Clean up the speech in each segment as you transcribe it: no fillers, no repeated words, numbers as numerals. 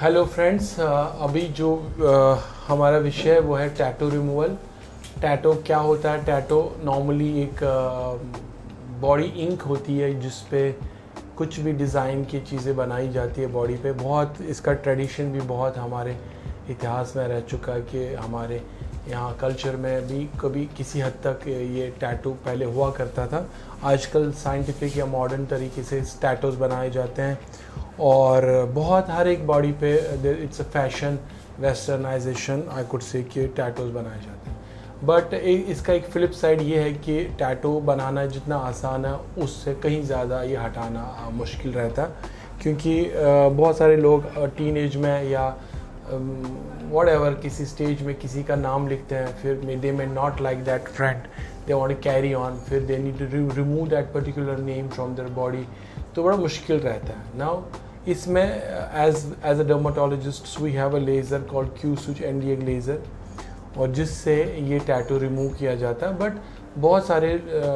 Hello friends, अभी जो हमारा विषय है वो है टैटू रिमूवल। टैटू क्या होता है? टैटू नॉर्मली एक बॉडी इंक होती है जिस पे कुछ भी डिज़ाइन की चीज़ें बनाई जाती है बॉडी पे। बहुत इसका ट्रेडिशन भी बहुत हमारे इतिहास में रह चुका है कि हमारे यहाँ कल्चर में भी कभी किसी हद तक ये टैटू पहले हुआ करता था। आजकल साइंटिफिक या मॉडर्न तरीके से टैटूज़ बनाए जाते हैं और बहुत हर एक बॉडी पे it's a fashion westernization I could say कि टैटूज़ बनाए जाते हैं। बट इसका एक फ्लिप साइड ये है कि टैटू बनाना जितना आसान है उससे कहीं ज़्यादा ये हटाना मुश्किल रहता है, क्योंकि बहुत सारे लोग टीन एज में या वॉट एवर किसी स्टेज में किसी का नाम लिखते हैं, फिर they may not like that friend, they want to carry on, फिर they need to remove that particular name from their body, तो बड़ा मुश्किल रहता है। नाउ इसमें as a dermatologist we have a laser called Q switch NDA laser, और जिससे ये टैटू रिमूव किया जाता है। बट बहुत सारे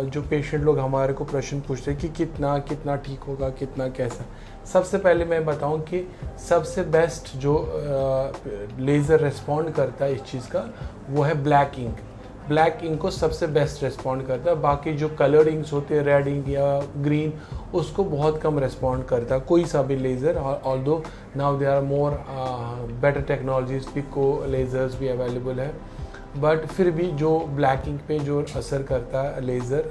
जो पेशेंट लोग हमारे को प्रश्न पूछते हैं कि कितना ठीक होगा, कितना कैसा। सबसे पहले मैं बताऊं कि सबसे बेस्ट जो लेज़र रिस्पॉन्ड करता है इस चीज़ का वो है ब्लैक इंक। ब्लैक इंक को सबसे बेस्ट रिस्पॉन्ड करता है। बाकी जो कलर्ड इंक्स होते हैं, रेड इंक या ग्रीन, उसको बहुत कम रिस्पॉन्ड करता है कोई सा भी laser. Although now they are more better technologies, pico lasers भी अवेलेबल है, बट फिर भी जो ब्लैक इंक पे जो असर करता है laser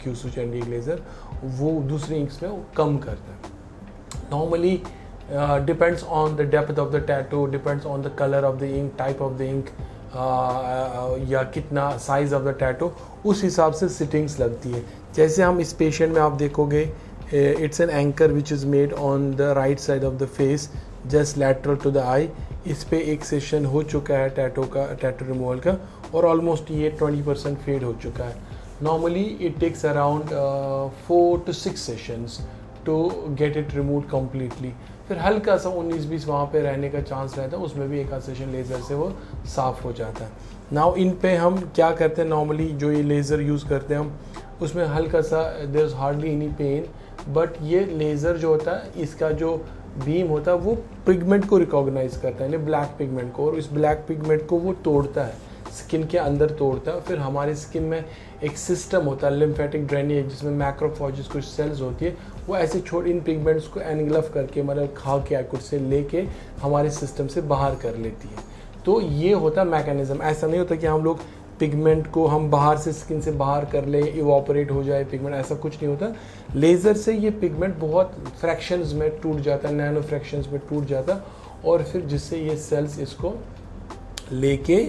Q switch NDA laser, वो दूसरे इंक्स में वो कम करता है। Normally depends on the depth of the tattoo, depends on the colour of the ink, type of the ink, या कितना साइज़ ऑफ द टैटू, उस हिसाब से सिटिंग्स लगती है। जैसे हम इस पेशेंट में आप देखोगे, it's an anchor which is made on the right side of the face just lateral to the eye. इस पे एक सेशन हो चुका है टैटू रिमूवल का, और ऑलमोस्ट ये 20% फेड हो चुका है। Normally it takes around 4 to 6 sessions to get it remove completely. फिर हल्का सा 19-20 वहाँ पे रहने का चांस रहता है, उसमें भी एक आध सेशन लेज़र से वो साफ़ हो जाता है। नाउ इन पे हम क्या करते हैं, नॉर्मली जो ये लेज़र यूज़ करते हैं हम, उसमें हल्का सा there is hardly any pain, but ये लेज़र जो होता है इसका जो बीम होता है वो पिगमेंट को रिकॉग्नाइज करता है, यानी ब्लैक पिगमेंट को, और इस ब्लैक पिगमेंट को वो तोड़ता है, स्किन के अंदर तोड़ता है। फिर हमारे स्किन में एक सिस्टम होता है लिम्फेटिक ड्रेनेज, जिसमें मैक्रोफॉजेस कुछ सेल्स होती है, वो ऐसे इन पिगमेंट्स को एनग्लफ करके, मतलब खा के कुछ से लेके हमारे सिस्टम से बाहर कर लेती है। तो ये होता है मैकेनिज्म। ऐसा नहीं होता कि हम लोग पिगमेंट को हम बाहर से स्किन से बाहर कर ले, इवॉपरेट हो जाए पिगमेंट, ऐसा कुछ नहीं होता। लेज़र से ये पिगमेंट बहुत फ्रैक्शंस में टूट जाता है, नैनो फ्रैक्शंस में टूट जाता है, और फिर जिससे ये सेल्स इसको लेके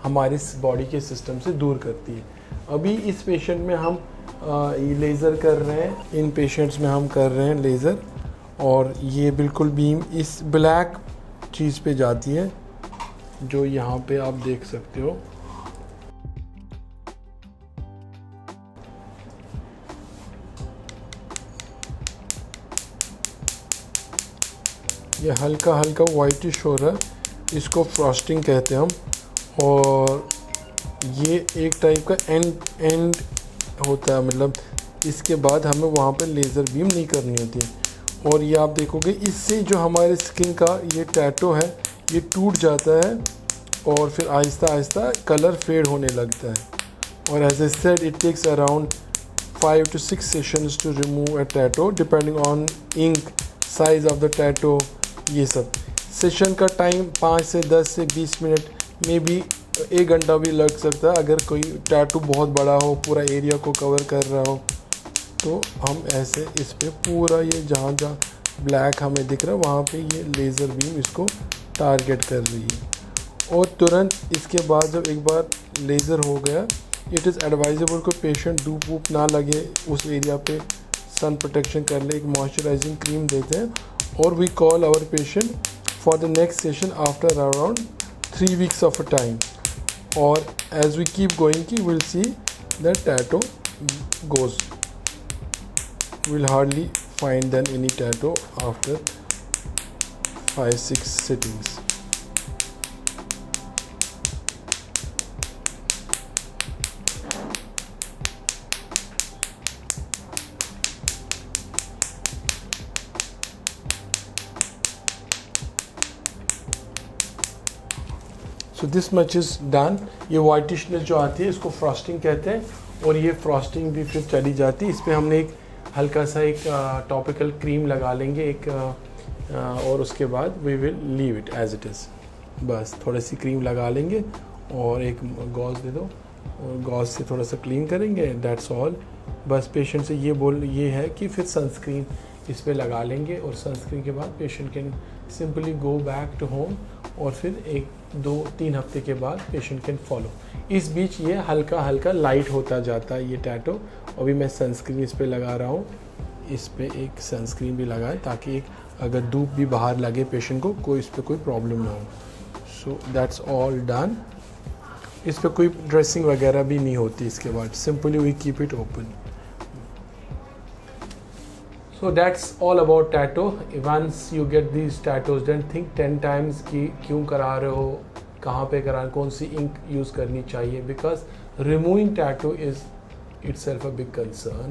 हमारे बॉडी के सिस्टम से दूर करती है। अभी इस पेशेंट में हम ये लेज़र कर रहे हैं, इन पेशेंट्स में हम कर रहे हैं लेज़र, और ये बिल्कुल बीम इस ब्लैक चीज़ पे जाती है जो यहाँ पे आप देख सकते हो। ये हल्का हल्का वाइटिश हो रहा है, इसको फ्रॉस्टिंग कहते हैं हम, और ये एक टाइप का एंड होता है, मतलब इसके बाद हमें वहाँ पे लेज़र बीम नहीं करनी होती है। और ये आप देखोगे इससे जो हमारे स्किन का ये टैटू है ये टूट जाता है, और फिर आहिस्ता आहिस्ता कलर फेड होने लगता है। और as a said it takes around 5 to 6 sessions to remove a tattoo depending on ink, size of the tattoo, ये सब। सेशन का टाइम 5 से 10 से 20 मिनट, मे बी 1 घंटा भी लग सकता है। अगर कोई टैटू बहुत बड़ा हो, पूरा एरिया को कवर कर रहा हो, तो हम ऐसे इस पे पूरा ये जहाँ जहाँ ब्लैक हमें दिख रहा है वहाँ पे ये लेज़र बीम इसको टारगेट कर रही है। और तुरंत इसके बाद जब एक बार लेज़र हो गया, इट इज़ एडवाइजेबल को पेशेंट धूप वूप ना लगे उस एरिया पे, सन प्रोटेक्शन कर ले, एक मॉइस्चराइजिंग क्रीम देते हैं, और we call our patient for the next session after around 3 weeks of a time, or as we keep going we'll see that tattoo goes. We'll hardly find then any tattoo after 5-6 sittings. So this much is done. ये वाइटिशनेस जो आती है इसको frosting कहते हैं, और ये frosting भी फिर चली जाती है। इस पर हमने एक हल्का सा एक टॉपिकल क्रीम लगा लेंगे एक और उसके बाद we will leave it as it is. बस थोड़ी सी क्रीम लगा लेंगे और एक गॉज दे दो और गॉज से थोड़ा सा क्लीन करेंगे, दैट्स ऑल। बस पेशेंट से ये है कि फिर सनस्क्रीन इस पे लगा लेंगे, और सनस्क्रीन के बाद patient can simply go back to home, और फिर 1-2-3 हफ्ते के बाद पेशेंट कैन फॉलो। इस बीच ये हल्का हल्का लाइट होता जाता है ये टैटो। अभी मैं सनस्क्रीन इस पे लगा रहा हूँ, इस पे एक सनस्क्रीन भी लगाए ताकि एक अगर धूप भी बाहर लगे पेशेंट को कोई इस पर कोई प्रॉब्लम ना हो। So that's all done. इस पर कोई ड्रेसिंग वगैरह भी नहीं होती इसके बाद, simply we keep it open. So that's all about tattoo. Once you get these tattoos, then think 10 times कि क्यों करा रहे हो, कहाँ पे करा, कौन सी इंक यूज़ करनी चाहिए, because removing tattoo is itself a big concern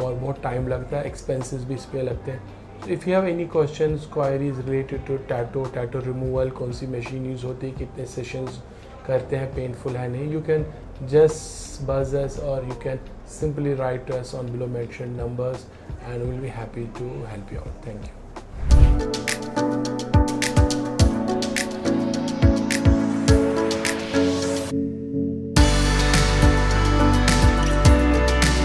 और बहुत टाइम लगता है, एक्सपेंसेस भी इस पे लगते हैं। So if you have any questions, queries related to tattoo removal, कौन सी मशीन यूज़ होती है, कितने सेशंस करते हैं, पेनफुल है नहीं, you can just buzz us or you can simply write to us on below mentioned numbers and we'll be happy to help you out. Thank you.